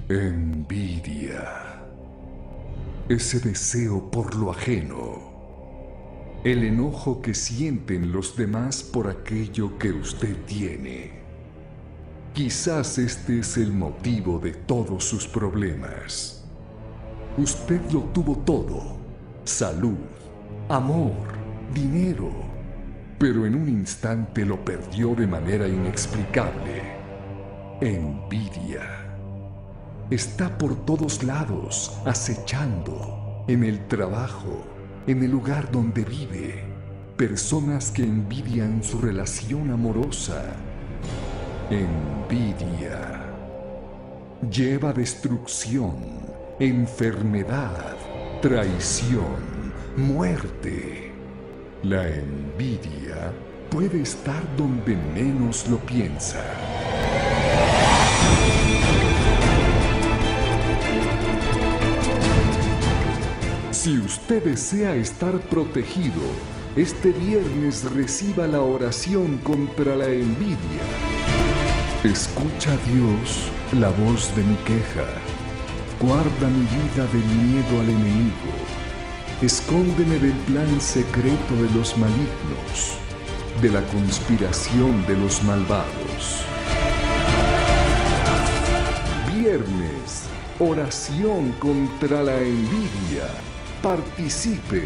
Envidia. Ese deseo por lo ajeno. El enojo que sienten los demás por aquello que usted tiene. Quizás este es el motivo de todos sus problemas. Usted lo tuvo todo: salud, amor, dinero, pero en un instante lo perdió de manera inexplicable. Envidia. Está por todos lados, acechando, en el trabajo, en el lugar donde vive. Personas que envidian su relación amorosa. Envidia. Lleva destrucción, enfermedad, traición, muerte. La envidia puede estar donde menos lo piensa. Si usted desea estar protegido, este viernes reciba la oración contra la envidia. Escucha a Dios la voz de mi queja. Guarda mi vida del miedo al enemigo. Escóndeme del plan secreto de los malignos, de la conspiración de los malvados. Viernes, oración contra la envidia. Participe.